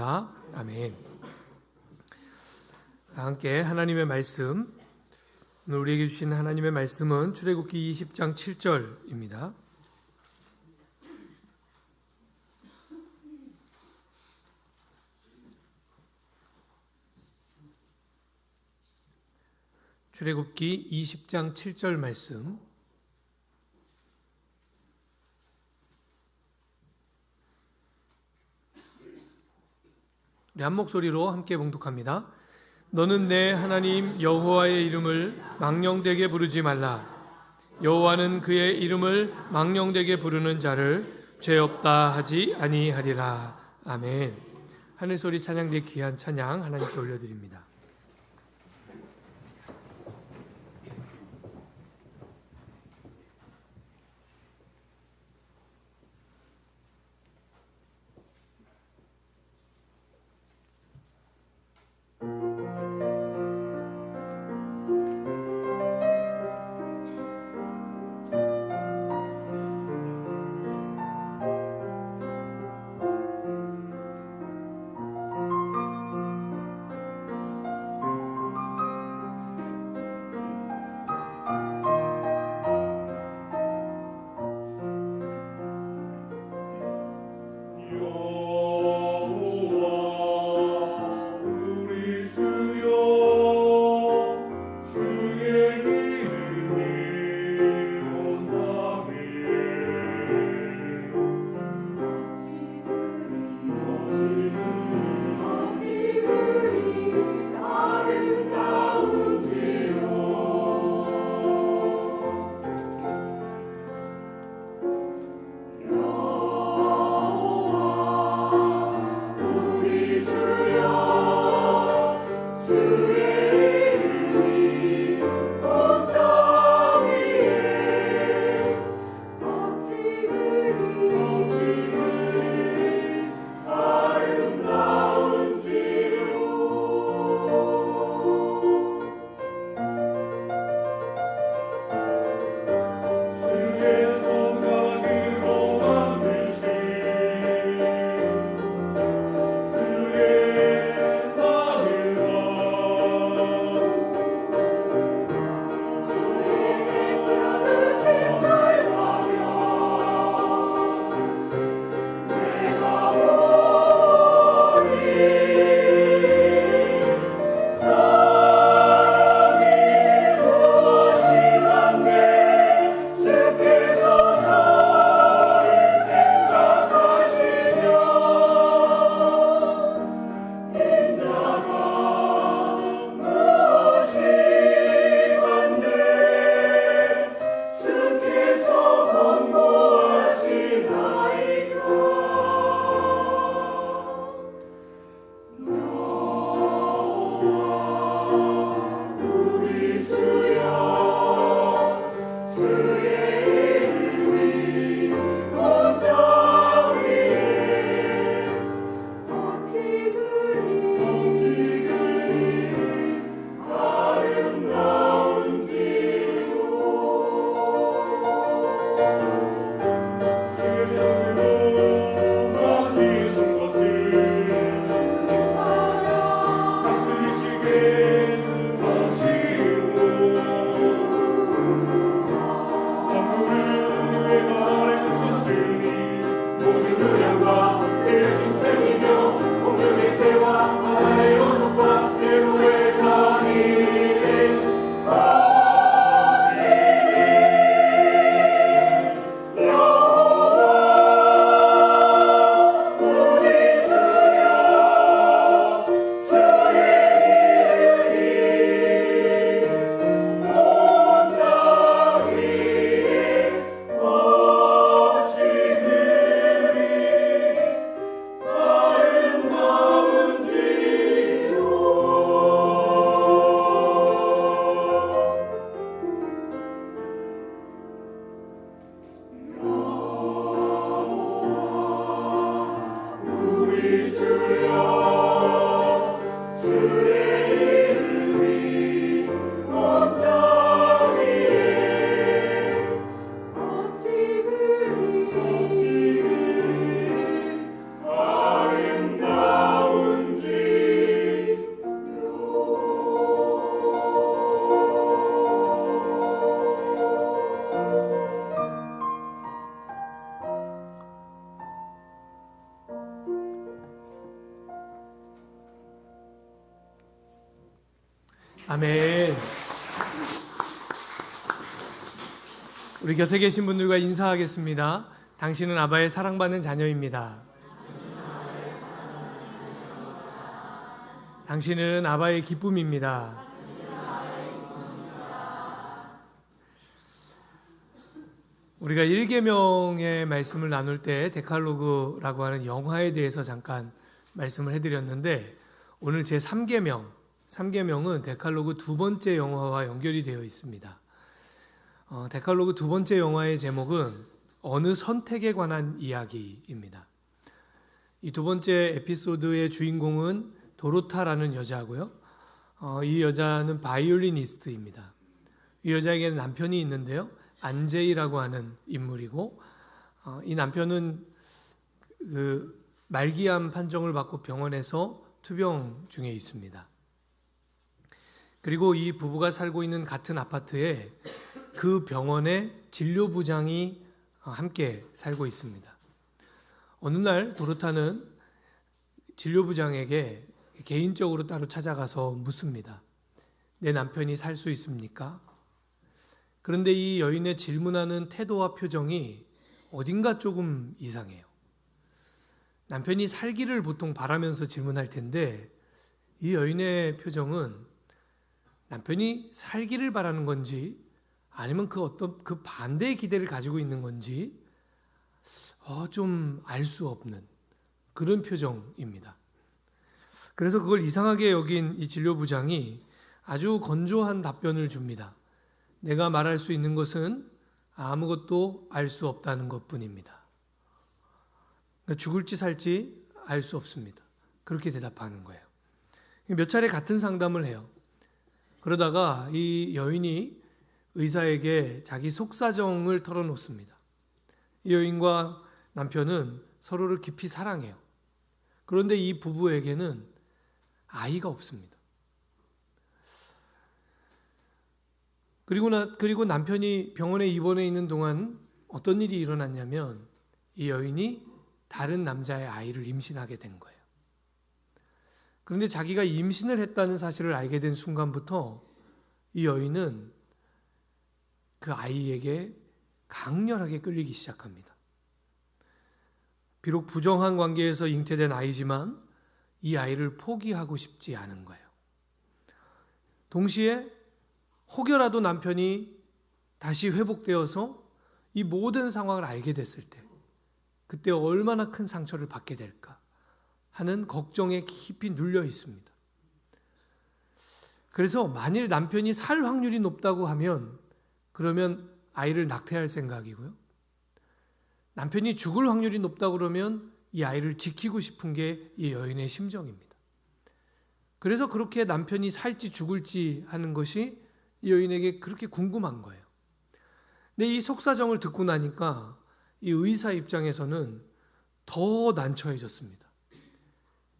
기도합니다. 아멘. 함께 하나님의 말씀, 오늘 우리에게 주신 하나님의 말씀은 출애굽기 20장 7절입니다. 출애굽기 20장 7절 말씀, 우리 한 목소리로 함께 봉독합니다. 너는 내 하나님 여호와의 이름을 망령되게 부르지 말라. 여호와는 그의 이름을 망령되게 부르는 자를 죄 없다 하지 아니하리라. 아멘. 하늘소리 찬양대 귀한 찬양 하나님께 올려드립니다. 아멘. 우리 곁에 계신 분들과 인사하겠습니다. 당신은 아바의 사랑받는 자녀입니다. 당신은 아바의 기쁨입니다. 우리가 1계명의 말씀을 나눌 때 데칼로그라고 하는 영화에 대해서 잠깐 말씀을 해드렸는데, 오늘 제 3계명은 데칼로그 두 번째 영화와 연결이 되어 있습니다. 데칼로그 두 번째 영화의 제목은 어느 선택에 관한 이야기입니다. 이 두 번째 에피소드의 주인공은 도로타라는 여자고요. 이 여자는 바이올리니스트입니다. 이 여자에게는 남편이 있는데요. 안제이라고 하는 인물이고, 이 남편은 말기암 판정을 받고 병원에서 투병 중에 있습니다. 그리고 이 부부가 살고 있는 같은 아파트에 그 병원의 진료부장이 함께 살고 있습니다. 어느 날 도로타는 진료부장에게 개인적으로 따로 찾아가서 묻습니다. 내 남편이 살 수 있습니까? 그런데 이 여인의 질문하는 태도와 표정이 어딘가 조금 이상해요. 남편이 살기를 보통 바라면서 질문할 텐데, 이 여인의 표정은 남편이 살기를 바라는 건지 아니면 그 반대의 기대를 가지고 있는 건지 좀 알 수 없는 그런 표정입니다. 그래서 그걸 이상하게 여긴 이 진료부장이 아주 건조한 답변을 줍니다. 내가 말할 수 있는 것은 아무것도 알 수 없다는 것뿐입니다. 그러니까 죽을지 살지 알 수 없습니다. 그렇게 대답하는 거예요. 몇 차례 같은 상담을 해요. 그러다가 이 여인이 의사에게 자기 속사정을 털어놓습니다. 이 여인과 남편은 서로를 깊이 사랑해요. 그런데 이 부부에게는 아이가 없습니다. 그리고 남편이 병원에 입원해 있는 동안 어떤 일이 일어났냐면, 이 여인이 다른 남자의 아이를 임신하게 된 거예요. 그런데 자기가 임신을 했다는 사실을 알게 된 순간부터 이 여인은 그 아이에게 강렬하게 끌리기 시작합니다. 비록 부정한 관계에서 잉태된 아이지만 이 아이를 포기하고 싶지 않은 거예요. 동시에 혹여라도 남편이 다시 회복되어서 이 모든 상황을 알게 됐을 때 그때 얼마나 큰 상처를 받게 될까 하는 걱정에 깊이 눌려 있습니다. 그래서 만일 남편이 살 확률이 높다고 하면 그러면 아이를 낙태할 생각이고요. 남편이 죽을 확률이 높다고 그러면 이 아이를 지키고 싶은 게 이 여인의 심정입니다. 그래서 그렇게 남편이 살지 죽을지 하는 것이 이 여인에게 그렇게 궁금한 거예요. 근데 이 속사정을 듣고 나니까 이 의사 입장에서는 더 난처해졌습니다.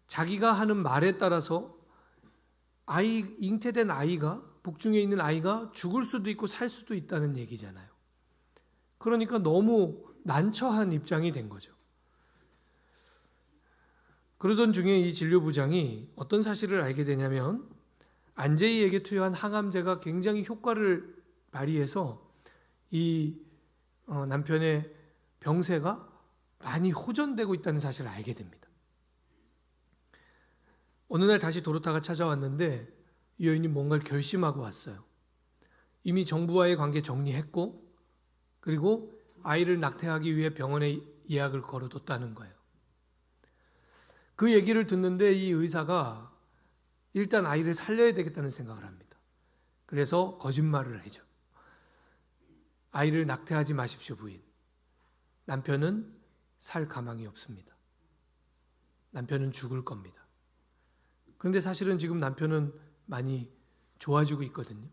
자기가 하는 말에 따라서 잉태된 아이가, 복중에 있는 아이가 죽을 수도 있고 살 수도 있다는 얘기잖아요. 그러니까 너무 난처한 입장이 된 거죠. 그러던 중에 이 진료부장이 어떤 사실을 알게 되냐면, 안제이에게 투여한 항암제가 굉장히 효과를 발휘해서 이 남편의 병세가 많이 호전되고 있다는 사실을 알게 됩니다. 어느 날 다시 도로타가 찾아왔는데 이 여인이 뭔가를 결심하고 왔어요. 이미 정부와의 관계 정리했고, 그리고 아이를 낙태하기 위해 병원에 예약을 걸어뒀다는 거예요. 그 얘기를 듣는데 이 의사가 일단 아이를 살려야 되겠다는 생각을 합니다. 그래서 거짓말을 하죠. 아이를 낙태하지 마십시오, 부인. 남편은 살 가망이 없습니다. 남편은 죽을 겁니다. 그런데 사실은 지금 남편은 많이 좋아지고 있거든요.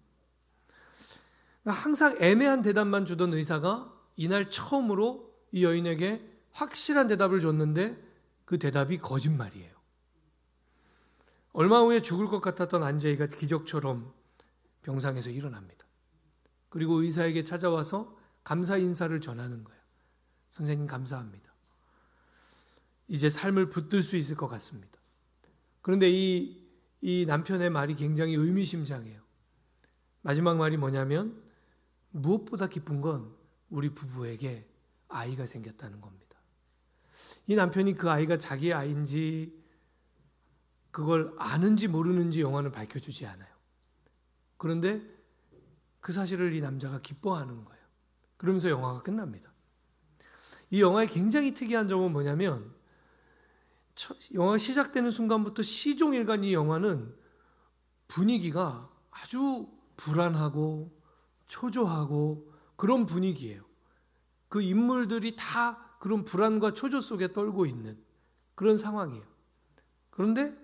항상 애매한 대답만 주던 의사가 이날 처음으로 이 여인에게 확실한 대답을 줬는데 그 대답이 거짓말이에요. 얼마 후에 죽을 것 같았던 안제이가 기적처럼 병상에서 일어납니다. 그리고 의사에게 찾아와서 감사 인사를 전하는 거예요. 선생님 감사합니다. 이제 삶을 붙들 수 있을 것 같습니다. 그런데 이 남편의 말이 굉장히 의미심장해요. 마지막 말이 뭐냐면 무엇보다 기쁜 건 우리 부부에게 아이가 생겼다는 겁니다. 이 남편이 그 아이가 자기의 아이인지 그걸 아는지 모르는지 영화는 밝혀주지 않아요. 그런데 그 사실을 이 남자가 기뻐하는 거예요. 그러면서 영화가 끝납니다. 이 영화의 굉장히 특이한 점은 뭐냐면 영화가 시작되는 순간부터 시종일관 이 영화는 분위기가 아주 불안하고 초조하고 그런 분위기예요. 그 인물들이 다 그런 불안과 초조 속에 떨고 있는 그런 상황이에요. 그런데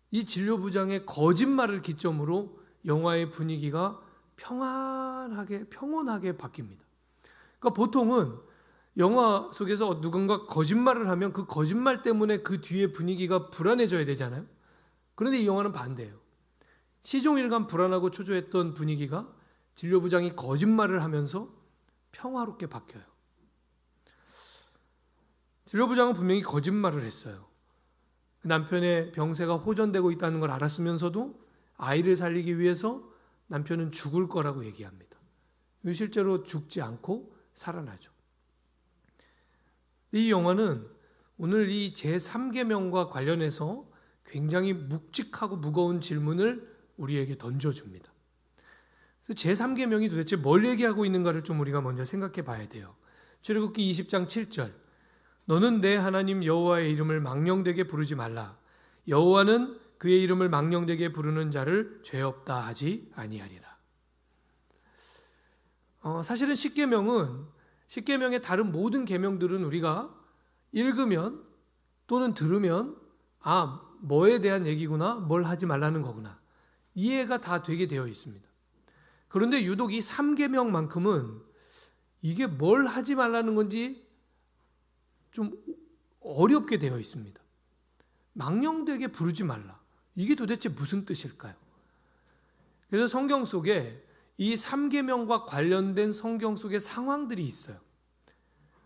이 진료부장의 거짓말을 기점으로 영화의 분위기가 평온하게 바뀝니다. 그러니까 보통은 영화 속에서 누군가 거짓말을 하면 그 거짓말 때문에 그 뒤에 분위기가 불안해져야 되잖아요. 그런데 이 영화는 반대예요. 시종일관 불안하고 초조했던 분위기가 진료부장이 거짓말을 하면서 평화롭게 바뀌어요. 진료부장은 분명히 거짓말을 했어요. 남편의 병세가 호전되고 있다는 걸 알았으면서도 아이를 살리기 위해서 남편은 죽을 거라고 얘기합니다. 실제로 죽지 않고 살아나죠. 이 영화는 오늘 이 제3계명과 관련해서 굉장히 묵직하고 무거운 질문을 우리에게 던져줍니다. 제3계명이 도대체 뭘 얘기하고 있는가를 좀 우리가 먼저 생각해 봐야 돼요. 출애굽기 20장 7절 너는 내 하나님 여호와의 이름을 망령되게 부르지 말라. 여호와는 그의 이름을 망령되게 부르는 자를 죄 없다 하지 아니하리라. 사실은 10계명의 다른 모든 계명들은 우리가 읽으면 또는 들으면 뭐에 대한 얘기구나, 뭘 하지 말라는 거구나 이해가 다 되게 되어 있습니다. 그런데 유독 이 3계명만큼은 이게 뭘 하지 말라는 건지 좀 어렵게 되어 있습니다. 망령되게 부르지 말라. 이게 도대체 무슨 뜻일까요? 그래서 성경 속에 이 3계명과 관련된 성경 속의 상황들이 있어요.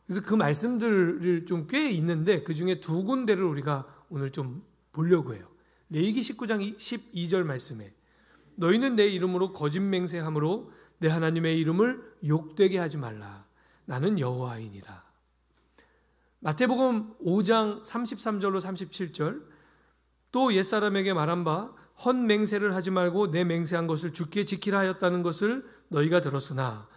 그래서 그 말씀들을 좀 꽤 있는데 그 중에 두 군데를 우리가 오늘 좀 보려고 해요. 레위기 19장 12절 말씀에 너희는 내 이름으로 거짓 맹세함으로 내 하나님의 이름을 욕되게 하지 말라. 나는 여호와이니라. 마태복음 5장 33절로 37절 또 옛사람에게 말한 바 헛맹세를 하지 말고 내 맹세한 것을 주께 지키라 하였다는 것을 너희가 들었으나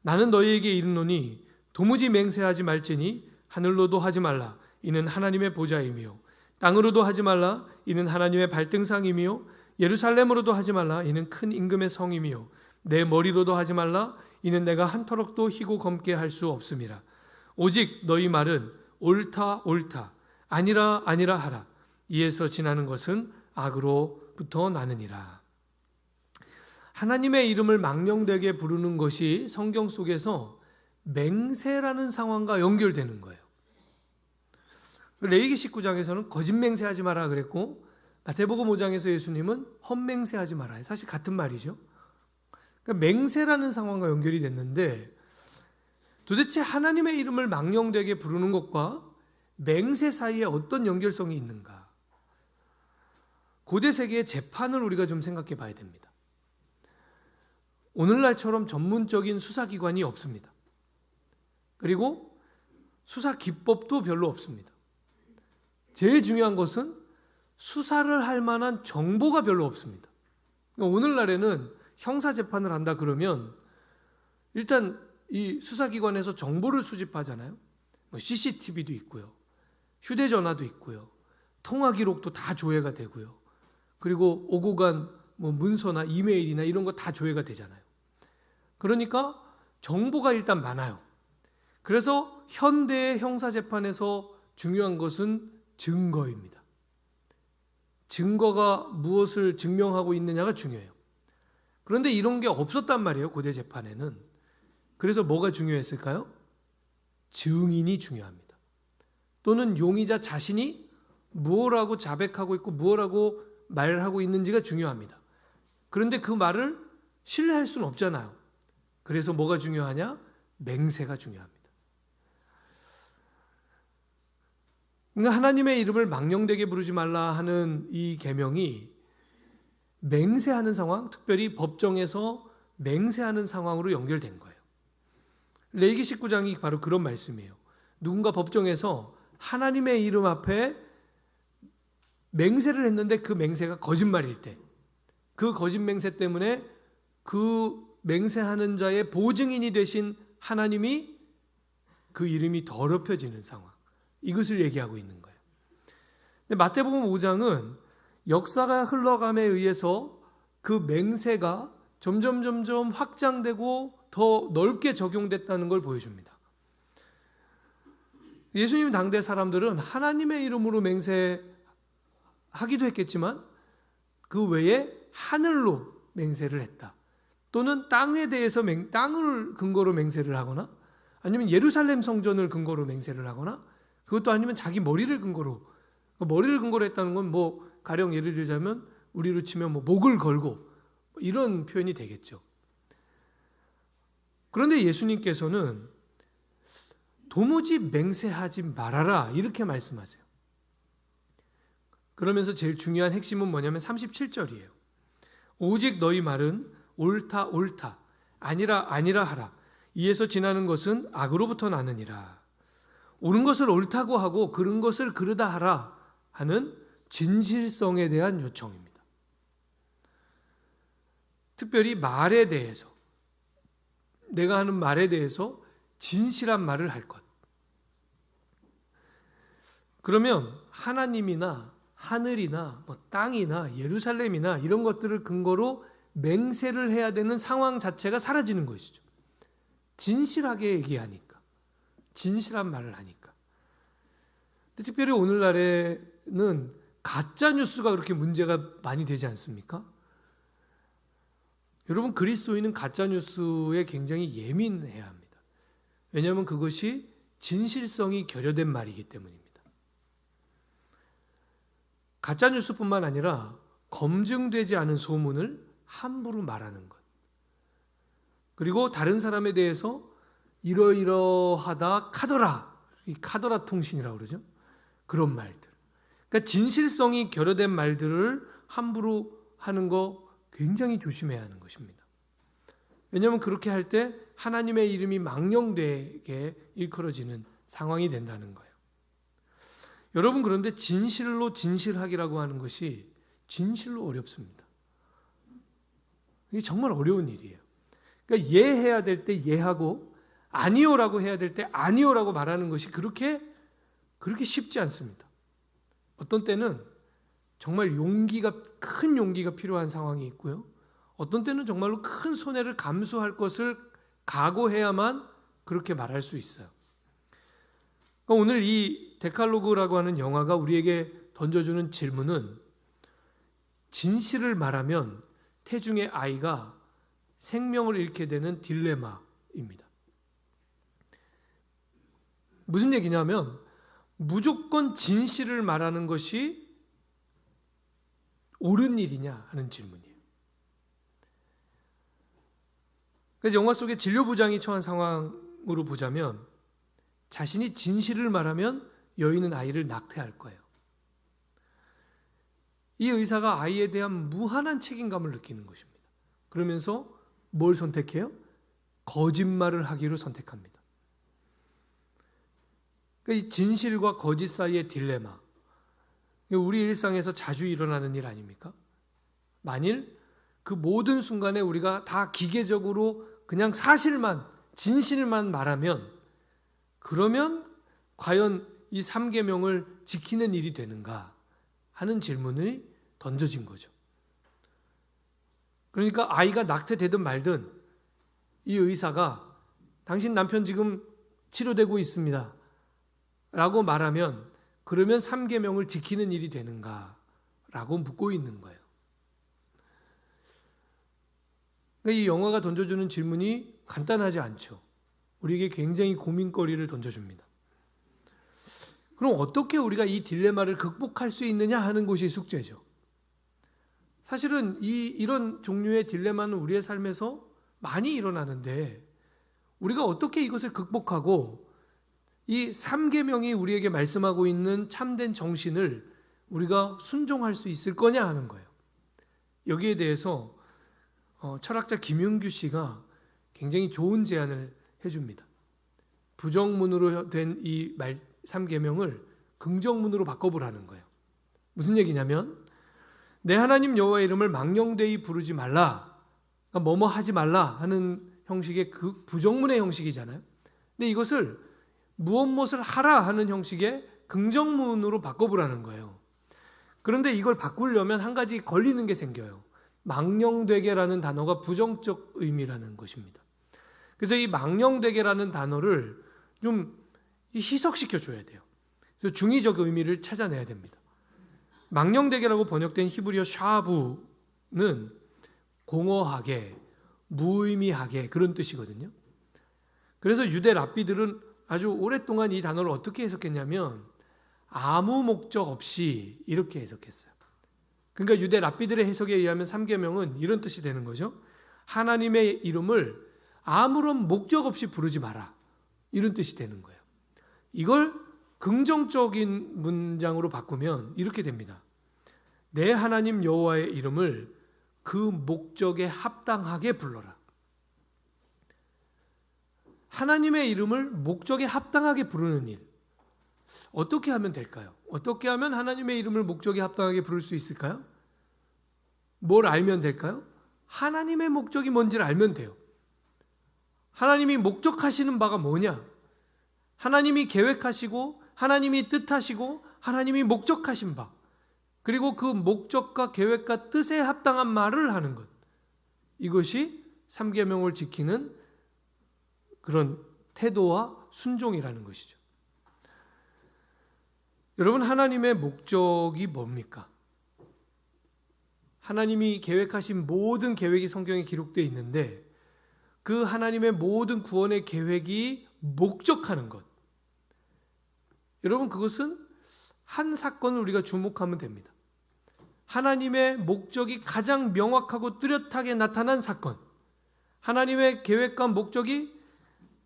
나는 너희에게 이르노니 도무지 맹세하지 말지니 하늘로도 하지 말라. 이는 하나님의 보좌이며 땅으로도 하지 말라. 이는 하나님의 발등상이며 예루살렘으로도 하지 말라. 이는 큰 임금의 성이며 내 머리로도 하지 말라. 이는 내가 한터럭도 희고 검게 할 수 없음이라. 오직 너희 말은 옳다 옳다 아니라 아니라 하라. 이에서 지나는 것은 악으로부터 나느니라. 하나님의 이름을 망령되게 부르는 것이 성경 속에서 맹세라는 상황과 연결되는 거예요. 레위기 19장에서는 거짓 맹세하지 마라 그랬고 마태복음 5장에서 예수님은 헛맹세하지 마라. 사실 같은 말이죠. 그러니까 맹세라는 상황과 연결이 됐는데 도대체 하나님의 이름을 망령되게 부르는 것과 맹세 사이에 어떤 연결성이 있는가? 고대 세계의 재판을 우리가 좀 생각해 봐야 됩니다. 오늘날처럼 전문적인 수사기관이 없습니다. 그리고 수사 기법도 별로 없습니다. 제일 중요한 것은 수사를 할 만한 정보가 별로 없습니다. 오늘날에는 형사재판을 한다 그러면 일단 이 수사기관에서 정보를 수집하잖아요. CCTV도 있고요. 휴대전화도 있고요. 통화기록도 다 조회가 되고요. 그리고 오고 간 문서나 이메일이나 이런 거 다 조회가 되잖아요. 그러니까 정보가 일단 많아요. 그래서 현대의 형사재판에서 중요한 것은 증거입니다. 증거가 무엇을 증명하고 있느냐가 중요해요. 그런데 이런 게 없었단 말이에요. 고대 재판에는. 그래서 뭐가 중요했을까요? 증인이 중요합니다. 또는 용의자 자신이 무엇라고 자백하고 있고 무엇라고 말하고 있는지가 중요합니다. 그런데 그 말을 신뢰할 수는 없잖아요. 그래서 뭐가 중요하냐? 맹세가 중요합니다. 그러니까 하나님의 이름을 망령되게 부르지 말라 하는 이 계명이 맹세하는 상황, 특별히 법정에서 맹세하는 상황으로 연결된 거예요. 레위기 19장이 바로 그런 말씀이에요. 누군가 법정에서 하나님의 이름 앞에 맹세를 했는데 그 맹세가 거짓말일 때, 그 거짓 맹세 때문에 그 맹세하는 자의 보증인이 되신 하나님이 그 이름이 더럽혀지는 상황, 이것을 얘기하고 있는 거예요. 근데 마태복음 5장은 역사가 흘러감에 의해서 그 맹세가 점점 확장되고 더 넓게 적용됐다는 걸 보여줍니다. 예수님 당대 사람들은 하나님의 이름으로 맹세하기도 했겠지만 그 외에 하늘로 맹세를 했다. 또는 땅에 대해서 땅을 근거로 맹세를 하거나 아니면 예루살렘 성전을 근거로 맹세를 하거나 그것도 아니면 자기 머리를 근거로 했다는 건 뭐 가령 예를 들자면 우리로 치면 뭐 목을 걸고 이런 표현이 되겠죠. 그런데 예수님께서는 도무지 맹세하지 말아라 이렇게 말씀하세요. 그러면서 제일 중요한 핵심은 뭐냐면 37절이에요. 오직 너희 말은 옳다 옳다 아니라 아니라 하라. 이에서 지나는 것은 악으로부터 나느니라. 옳은 것을 옳다고 하고 그른 것을 그르다 하라 하는 진실성에 대한 요청입니다. 특별히 말에 대해서, 내가 하는 말에 대해서 진실한 말을 할 것. 그러면 하나님이나 하늘이나 뭐 땅이나 예루살렘이나 이런 것들을 근거로 맹세를 해야 되는 상황 자체가 사라지는 것이죠. 진실하게 얘기하니까, 진실한 말을 하니까. 근데 특별히 오늘날에는 가짜 뉴스가 그렇게 문제가 많이 되지 않습니까? 여러분, 그리스도인은 가짜 뉴스에 굉장히 예민해야 합니다. 왜냐하면 그것이 진실성이 결여된 말이기 때문입니다. 가짜 뉴스뿐만 아니라 검증되지 않은 소문을 함부로 말하는 것. 그리고 다른 사람에 대해서 이러이러하다 카더라, 이 카더라 통신이라고 그러죠. 그런 말들. 그러니까 진실성이 결여된 말들을 함부로 하는 거 굉장히 조심해야 하는 것입니다. 왜냐하면 그렇게 할 때 하나님의 이름이 망령되게 일컬어지는 상황이 된다는 거예요. 여러분, 그런데 진실로 진실하기라고 하는 것이 진실로 어렵습니다. 이게 정말 어려운 일이에요. 그러니까 예해야 될 때 예하고 아니요라고 해야 될 때 아니요라고 말하는 것이 그렇게 쉽지 않습니다. 어떤 때는 정말 큰 용기가 필요한 상황이 있고요. 어떤 때는 정말로 큰 손해를 감수할 것을 각오해야만 그렇게 말할 수 있어요. 그러니까 오늘 이 데칼로그라고 하는 영화가 우리에게 던져주는 질문은 진실을 말하면 태중의 아이가 생명을 잃게 되는 딜레마입니다. 무슨 얘기냐면 무조건 진실을 말하는 것이 옳은 일이냐 하는 질문이에요. 그래서 영화 속의 진료부장이 처한 상황으로 보자면 자신이 진실을 말하면 여인은 아이를 낙태할 거예요. 이 의사가 아이에 대한 무한한 책임감을 느끼는 것입니다. 그러면서 뭘 선택해요? 거짓말을 하기로 선택합니다. 그러니까 이 진실과 거짓 사이의 딜레마, 우리 일상에서 자주 일어나는 일 아닙니까? 만일 그 모든 순간에 우리가 다 기계적으로 그냥 사실만, 진실만 말하면 그러면 과연 이 3계명을 지키는 일이 되는가 하는 질문이 던져진 거죠. 그러니까 아이가 낙태되든 말든 이 의사가 당신 남편 지금 치료되고 있습니다 라고 말하면 그러면 3계명을 지키는 일이 되는가 라고 묻고 있는 거예요. 그러니까 이 영화가 던져주는 질문이 간단하지 않죠. 우리에게 굉장히 고민거리를 던져줍니다. 그럼 어떻게 우리가 이 딜레마를 극복할 수 있느냐 하는 것이 숙제죠. 사실은 이런 종류의 딜레마는 우리의 삶에서 많이 일어나는데 우리가 어떻게 이것을 극복하고 이 3계명이 우리에게 말씀하고 있는 참된 정신을 우리가 순종할 수 있을 거냐 하는 거예요. 여기에 대해서 철학자 김윤규 씨가 굉장히 좋은 제안을 해줍니다. 부정문으로 된 이 3계명을 긍정문으로 바꿔보라는 거예요. 무슨 얘기냐면 내 하나님 여호와의 이름을 망령되이 부르지 말라, 그러니까 뭐뭐 하지 말라 하는 형식의 그 부정문의 형식이잖아요. 근데 이것을 무엇을 하라 하는 형식의 긍정문으로 바꿔보라는 거예요. 그런데 이걸 바꾸려면 한 가지 걸리는 게 생겨요. 망령되게라는 단어가 부정적 의미라는 것입니다. 그래서 이 망령되게라는 단어를 좀 희석시켜 줘야 돼요. 그래서 중의적 의미를 찾아내야 됩니다. 망령되게라고 번역된 히브리어 샤부는 공허하게, 무의미하게 그런 뜻이거든요. 그래서 유대 랍비들은 아주 오랫동안 이 단어를 어떻게 해석했냐면 아무 목적 없이 이렇게 해석했어요. 그러니까 유대 랍비들의 해석에 의하면 3계명은 이런 뜻이 되는 거죠. 하나님의 이름을 아무런 목적 없이 부르지 마라, 이런 뜻이 되는 거예요. 이걸 긍정적인 문장으로 바꾸면 이렇게 됩니다. 내 하나님 여호와의 이름을 그 목적에 합당하게 불러라. 하나님의 이름을 목적에 합당하게 부르는 일, 어떻게 하면 될까요? 어떻게 하면 하나님의 이름을 목적에 합당하게 부를 수 있을까요? 뭘 알면 될까요? 하나님의 목적이 뭔지를 알면 돼요. 하나님이 목적하시는 바가 뭐냐? 하나님이 계획하시고 하나님이 뜻하시고 하나님이 목적하신 바, 그리고 그 목적과 계획과 뜻에 합당한 말을 하는 것, 이것이 3계명을 지키는 그런 태도와 순종이라는 것이죠. 여러분, 하나님의 목적이 뭡니까? 하나님이 계획하신 모든 계획이 성경에 기록되어 있는데 그 하나님의 모든 구원의 계획이 목적하는 것, 여러분, 그것은 한 사건을 우리가 주목하면 됩니다. 하나님의 목적이 가장 명확하고 뚜렷하게 나타난 사건, 하나님의 계획과 목적이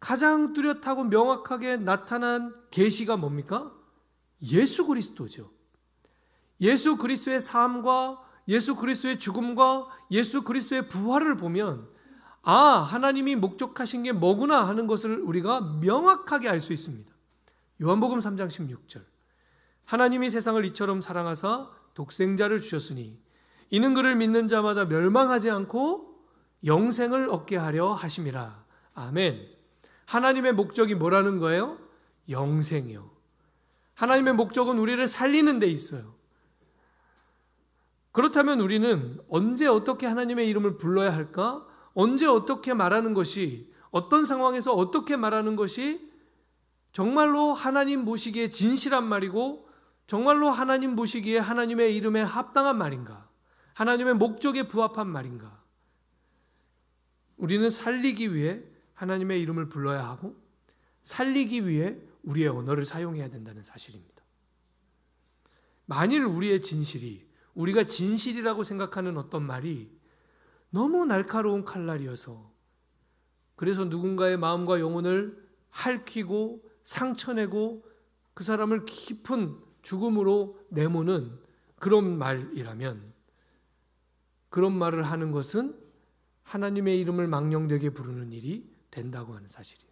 가장 뚜렷하고 명확하게 나타난 계시가 뭡니까? 예수 그리스도죠. 예수 그리스도의 삶과 예수 그리스도의 죽음과 예수 그리스도의 부활을 보면 하나님이 목적하신 게 뭐구나 하는 것을 우리가 명확하게 알 수 있습니다. 요한복음 3장 16절, 하나님이 세상을 이처럼 사랑하사 독생자를 주셨으니 이는 그를 믿는 자마다 멸망하지 않고 영생을 얻게 하려 하심이라. 아멘. 하나님의 목적이 뭐라는 거예요? 영생이요. 하나님의 목적은 우리를 살리는 데 있어요. 그렇다면 우리는 언제 어떻게 하나님의 이름을 불러야 할까? 언제 어떻게 말하는 것이, 어떤 상황에서 어떻게 말하는 것이 정말로 하나님 보시기에 진실한 말이고 정말로 하나님 보시기에 하나님의 이름에 합당한 말인가? 하나님의 목적에 부합한 말인가? 우리는 살리기 위해 하나님의 이름을 불러야 하고 살리기 위해 우리의 언어를 사용해야 된다는 사실입니다. 만일 우리의 진실이, 우리가 진실이라고 생각하는 어떤 말이 너무 날카로운 칼날이어서 그래서 누군가의 마음과 영혼을 핥히고 상처내고 그 사람을 깊은 죽음으로 내모는 그런 말이라면, 그런 말을 하는 것은 하나님의 이름을 망령되게 부르는 일이 된다고 하는 사실이에요.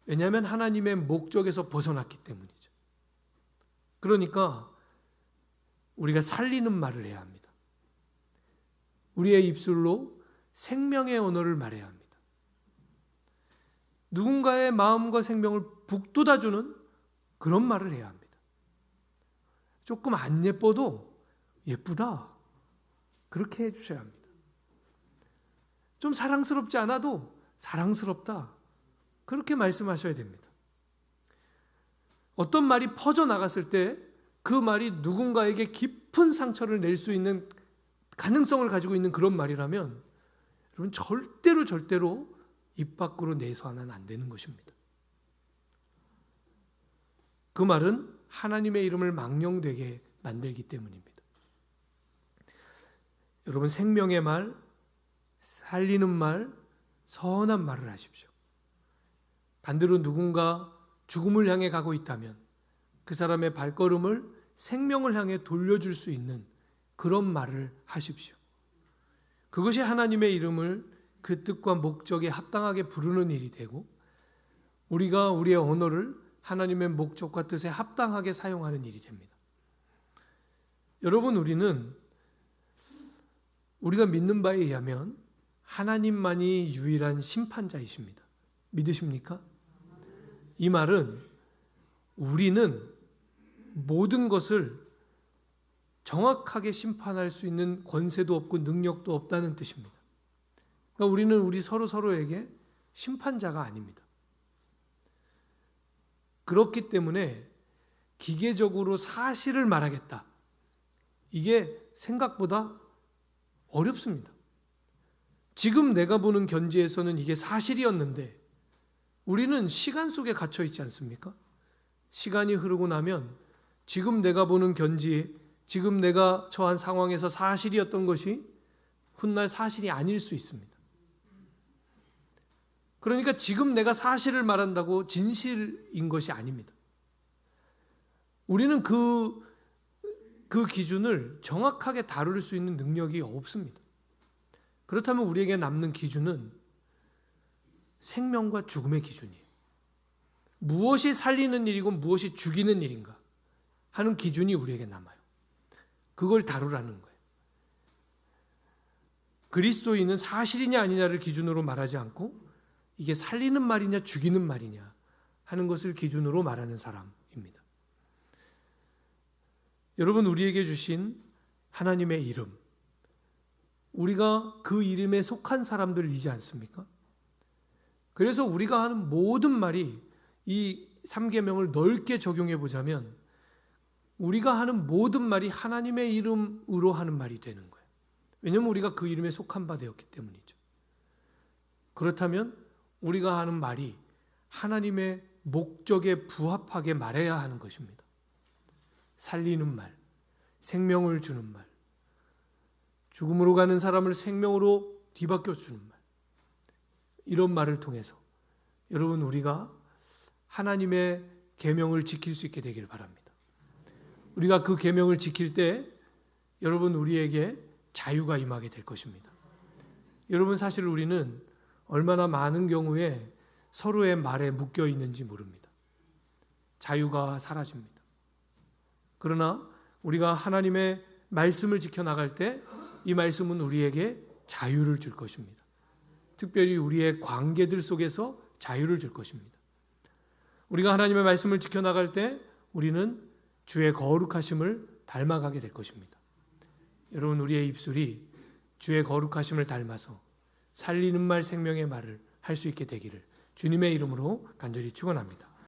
왜냐하면 하나님의 목적에서 벗어났기 때문이죠. 그러니까 우리가 살리는 말을 해야 합니다. 우리의 입술로 생명의 언어를 말해야 합니다. 누군가의 마음과 생명을 북돋아주는 그런 말을 해야 합니다. 조금 안 예뻐도 예쁘다, 그렇게 해주셔야 합니다. 좀 사랑스럽지 않아도 사랑스럽다, 그렇게 말씀하셔야 됩니다. 어떤 말이 퍼져나갔을 때 그 말이 누군가에게 깊은 상처를 낼 수 있는 가능성을 가지고 있는 그런 말이라면 여러분, 절대로 입 밖으로 내서는 안 되는 것입니다. 그 말은 하나님의 이름을 망령되게 만들기 때문입니다. 여러분, 생명의 말, 살리는 말, 선한 말을 하십시오. 반대로 누군가 죽음을 향해 가고 있다면 그 사람의 발걸음을 생명을 향해 돌려줄 수 있는 그런 말을 하십시오. 그것이 하나님의 이름을 그 뜻과 목적에 합당하게 부르는 일이 되고, 우리가 우리의 언어를 하나님의 목적과 뜻에 합당하게 사용하는 일이 됩니다. 여러분, 우리가 믿는 바에 의하면 하나님만이 유일한 심판자이십니다. 믿으십니까? 이 말은 우리는 모든 것을 정확하게 심판할 수 있는 권세도 없고 능력도 없다는 뜻입니다. 그러니까 우리는 우리 서로에게 심판자가 아닙니다. 그렇기 때문에 기계적으로 사실을 말하겠다, 이게 생각보다 어렵습니다. 지금 내가 보는 견지에서는 이게 사실이었는데 우리는 시간 속에 갇혀 있지 않습니까? 시간이 흐르고 나면 지금 내가 보는 견지, 지금 내가 처한 상황에서 사실이었던 것이 훗날 사실이 아닐 수 있습니다. 그러니까 지금 내가 사실을 말한다고 진실인 것이 아닙니다. 우리는 그 기준을 정확하게 다룰 수 있는 능력이 없습니다. 그렇다면 우리에게 남는 기준은 생명과 죽음의 기준이에요. 무엇이 살리는 일이고 무엇이 죽이는 일인가 하는 기준이 우리에게 남아요. 그걸 다루라는 거예요. 그리스도인은 사실이냐 아니냐를 기준으로 말하지 않고 이게 살리는 말이냐 죽이는 말이냐 하는 것을 기준으로 말하는 사람입니다. 여러분, 우리에게 주신 하나님의 이름, 우리가 그 이름에 속한 사람들이지 않습니까? 그래서 우리가 하는 모든 말이 이 3계명을 넓게 적용해 보자면 우리가 하는 모든 말이 하나님의 이름으로 하는 말이 되는 거예요. 왜냐하면 우리가 그 이름에 속한 바 되었기 때문이죠. 그렇다면 우리가 하는 말이 하나님의 목적에 부합하게 말해야 하는 것입니다. 살리는 말, 생명을 주는 말, 죽음으로 가는 사람을 생명으로 뒤바뀌어 주는 말, 이런 말을 통해서 여러분, 우리가 하나님의 계명을 지킬 수 있게 되기를 바랍니다. 우리가 그 계명을 지킬 때 여러분, 우리에게 자유가 임하게 될 것입니다. 여러분, 사실 우리는 얼마나 많은 경우에 서로의 말에 묶여 있는지 모릅니다. 자유가 사라집니다. 그러나 우리가 하나님의 말씀을 지켜나갈 때 이 말씀은 우리에게 자유를 줄 것입니다. 특별히 우리의 관계들 속에서 자유를 줄 것입니다. 우리가 하나님의 말씀을 지켜나갈 때 우리는 주의 거룩하심을 닮아가게 될 것입니다. 여러분, 우리의 입술이 주의 거룩하심을 닮아서 살리는 말, 생명의 말을 할 수 있게 되기를 주님의 이름으로 간절히 축원합니다.